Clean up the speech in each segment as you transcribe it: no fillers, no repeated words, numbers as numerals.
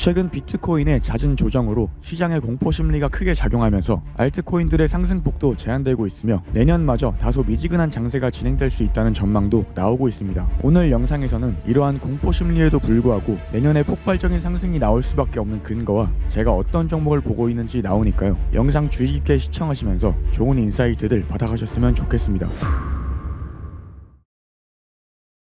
최근 비트코인의 잦은 조정으로 시장의 공포 심리가 크게 작용하면서 알트코인들의 상승폭도 제한되고 있으며 내년마저 다소 미지근한 장세가 진행될 수 있다는 전망도 나오고 있습니다. 오늘 영상에서는 이러한 공포 심리에도 불구하고 내년에 폭발적인 상승이 나올 수밖에 없는 근거와 제가 어떤 종목을 보고 있는지 나오니까요. 영상 주의 깊게 시청하시면서 좋은 인사이트들 받아가셨으면 좋겠습니다.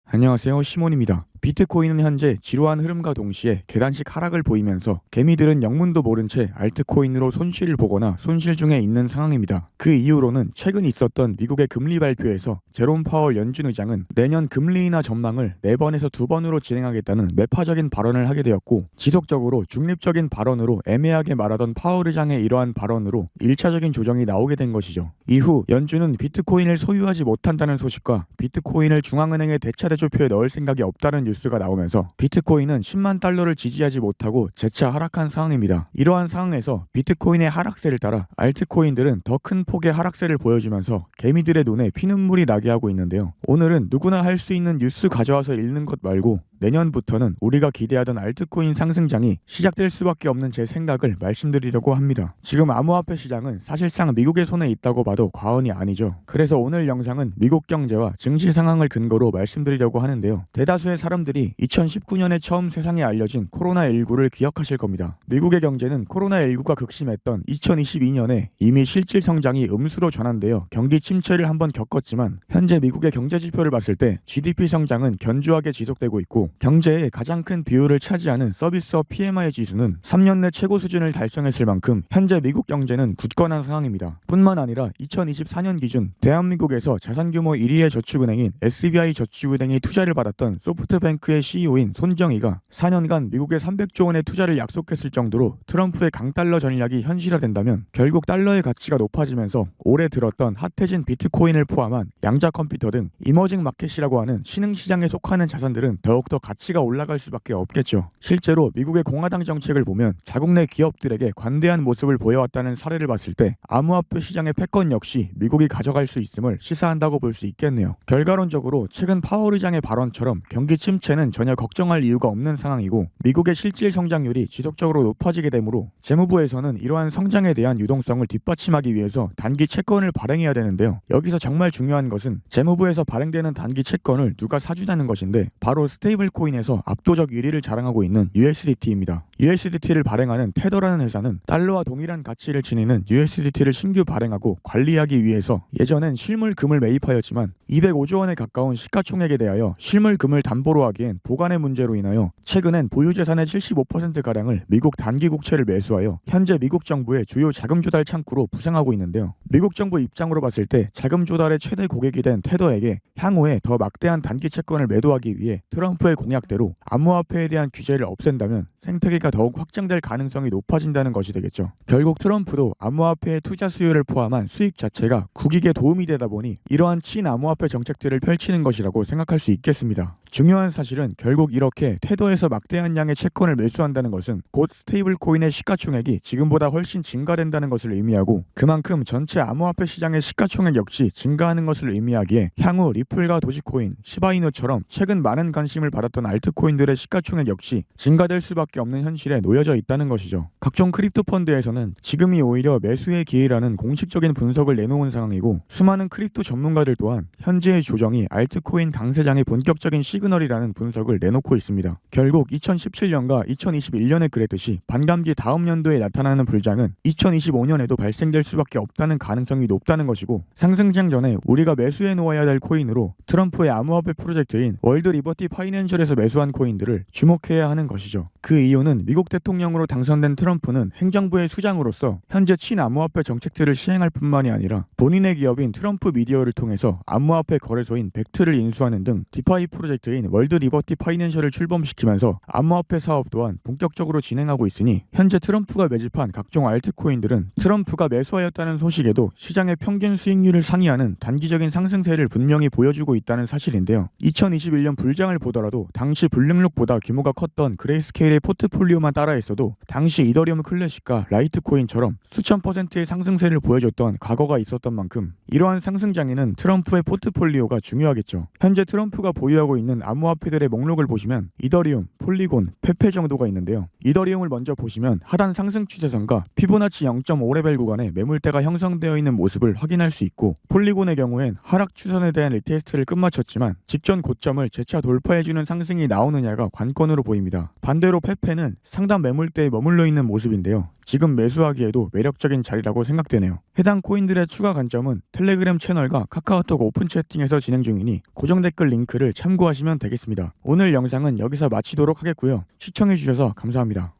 안녕하세요, 시몬입니다. 비트코인은 현재 지루한 흐름과 동시에 계단식 하락을 보이면서 개미들은 영문도 모른 채 알트코인으로 손실을 보거나 손실 중에 있는 상황입니다. 그 이유로는 최근 있었던 미국의 금리 발표에서 제롬 파월 연준 의장은 내년 금리 인하 전망을 4번에서 2번으로 진행하겠다는 매파적인 발언을 하게 되었고, 지속적으로 중립적인 발언으로 애매하게 말하던 파월 의장의 이러한 발언으로 1차적인 조정이 나오게 된 것이죠. 이후 연준은 비트코인을 소유하지 못한다는 소식과 비트코인을 중앙은행의 대차대조표에 넣을 생각이 없다는 뉴스가 나오면서 비트코인은 10만 달러를 지지하지 못하고 재차 하락한 상황입니다. 이러한 상황에서 비트코인의 하락세를 따라 알트코인들은 더 큰 폭의 하락세를 보여주면서 개미들의 눈에 피눈물이 나게 하고 있는데요. 오늘은 누구나 할 수 있는 뉴스 가져와서 읽는 것 말고 내년부터는 우리가 기대하던 알트코인 상승장이 시작될 수밖에 없는 제 생각을 말씀드리려고 합니다. 지금 암호화폐 시장은 사실상 미국의 손에 있다고 봐도 과언이 아니죠. 그래서 오늘 영상은 미국 경제와 증시 상황을 근거로 말씀드리려고 하는데요. 대다수의 사람들이 2019년에 처음 세상에 알려진 코로나19를 기억하실 겁니다. 미국의 경제는 코로나19가 극심했던 2022년에 이미 실질 성장이 음수로 전환되어 경기 침체를 한번 겪었지만 현재 미국의 경제 지표를 봤을 때 GDP 성장은 견조하게 지속되고 있고 경제의 가장 큰 비율을 차지하는 서비스업 PMI 지수는 3년 내 최고 수준을 달성했을 만큼 현재 미국 경제는 굳건한 상황입니다. 뿐만 아니라 2024년 기준 대한민국에서 자산규모 1위의 저축은행인 SBI 저축은행이 투자를 받았던 소프트뱅크의 CEO인 손정희가 4년간 미국에 300조 원의 투자를 약속했을 정도로 트럼프의 강달러 전략이 현실화된다면 결국 달러의 가치가 높아지면서 올해 들었던 핫해진 비트코인을 포함한 양자 컴퓨터 등 이머징 마켓이라고 하는 신흥시장에 속하는 자산들은 더욱더 가치가 올라갈 수밖에 없겠죠. 실제로 미국의 공화당 정책을 보면 자국 내 기업들에게 관대한 모습을 보여왔다는 사례를 봤을 때 암호화폐 시장의 패권 역시 미국이 가져갈 수 있음을 시사한다고 볼 수 있겠네요. 결과론적으로 최근 파월 의장의 발언처럼 경기 침체는 전혀 걱정할 이유가 없는 상황이고 미국의 실질 성장률이 지속적으로 높아지게 되므로 재무부에서는 이러한 성장에 대한 유동성을 뒷받침하기 위해서 단기 채권을 발행해야 되는데요. 여기서 정말 중요한 것은 재무부에서 발행되는 단기 채권을 누가 사주냐는 것인데 바로 스테이블 코인에서 압도적 1위를 자랑하고 있는 USDT입니다. USDT를 발행하는 테더라는 회사는 달러와 동일한 가치를 지니는 USDT를 신규 발행하고 관리하기 위해서 예전엔 실물금을 매입하였지만 205조 원에 가까운 시가총액에 대하여 실물금을 담보로 하기엔 보관의 문제로 인하여 최근엔 보유재산의 75%가량을 미국 단기 국채를 매수하여 현재 미국 정부의 주요 자금 조달 창구로 부상하고 있는데요. 미국 정부 입장으로 봤을 때 자금 조달의 최대 고객이 된 테더에게 향후에 더 막대한 단기 채권을 매도하기 위해 트럼프의 공약대로 암호화폐에 대한 규제를 없앤다면 생태계가 더욱 확장될 가능성이 높아진다는 것이 되겠죠. 결국 트럼프도 암호화폐의 투자 수요를 포함한 수익 자체가 국익에 도움이 되다 보니 이러한 친암호화폐 정책들을 펼치는 것이라고 생각할 수 있겠습니다. 중요한 사실은 결국 이렇게 테더에서 막대한 양의 채권을 매수한다는 것은 곧 스테이블 코인의 시가총액이 지금보다 훨씬 증가된다는 것을 의미하고 그만큼 전체 암호화폐 시장의 시가총액 역시 증가하는 것을 의미하기에 향후 리플과 도지코인, 시바이누처럼 최근 많은 관심을 받았던 알트코인들의 시가총액 역시 증가될 수밖에 없는 현실에 놓여져 있다는 것이죠. 각종 크립토 펀드에서는 지금이 오히려 매수의 기회라는 공식적인 분석을 내놓은 상황이고 수많은 크립토 전문가들 또한 현재의 조정이 알트코인 강세장의 본격적인 시그널이라는 분석을 내놓고 있습니다. 결국 2017년과 2021년에 그랬듯이 반감기 다음 연도에 나타나는 불장은 2025년에도 발생될 수밖에 없다는 가능성이 높다는 것이고 상승장 전에 우리가 매수해 놓아야 될 코인으로 트럼프의 암호화폐 프로젝트인 월드 리버티 파이낸셜에서 매수한 코인들을 주목해야 하는 것이죠. 그 이유는 미국 대통령으로 당선된 트럼프는 행정부의 수장으로서 현재 친암호화폐 정책들을 시행할 뿐만이 아니라 본인의 기업인 트럼프 미디어를 통해서 암호화폐 거래소인 벡트를 인수하는 등 디파이 프로젝트인 월드 리버티 파이낸셜을 출범시키면서 암호화폐 사업 또한 본격적으로 진행하고 있으니 현재 트럼프가 매집한 각종 알트코인들은 트럼프가 매수하였다는 소식에도 시장의 평균 수익률을 상회하는 단기적인 상승세를 분명히 보여주고 있다는 사실인데요. 2021년 불장을 보더라도 당시 블랙록보다 규모가 컸던 그레이스케일의 포트폴리오만 따라했어도 당시 이더리움 클래식과 라이트코인처럼 수천 %의 상승세를 보여줬던 과거가 있었던 만큼 이러한 상승장에는 트럼프의 포트폴리오가 중요하겠죠. 현재 트럼프가 보유하고 있는 있는 암호화폐들의 목록을 보시면 이더리움, 폴리곤, 페페 정도가 있는데요. 이더리움을 먼저 보시면 하단 상승 추세선과 피보나치 0.5레벨 구간에 매물대가 형성되어 있는 모습을 확인할 수 있고, 폴리곤의 경우엔 하락 추선에 대한 리테스트를 끝마쳤지만 직전 고점을 재차 돌파해주는 상승이 나오느냐가 관건으로 보입니다. 반대로 페페는 상단 매물대에 머물러 있는 모습인데요. 지금 매수하기에도 매력적인 자리라고 생각되네요. 해당 코인들의 추가 관점은 텔레그램 채널과 카카오톡 오픈 채팅에서 진행 중이니 고정 댓글 링크를 참고하시면 되겠습니다. 오늘 영상은 여기서 마치도록 하겠고요. 시청해주셔서 감사합니다.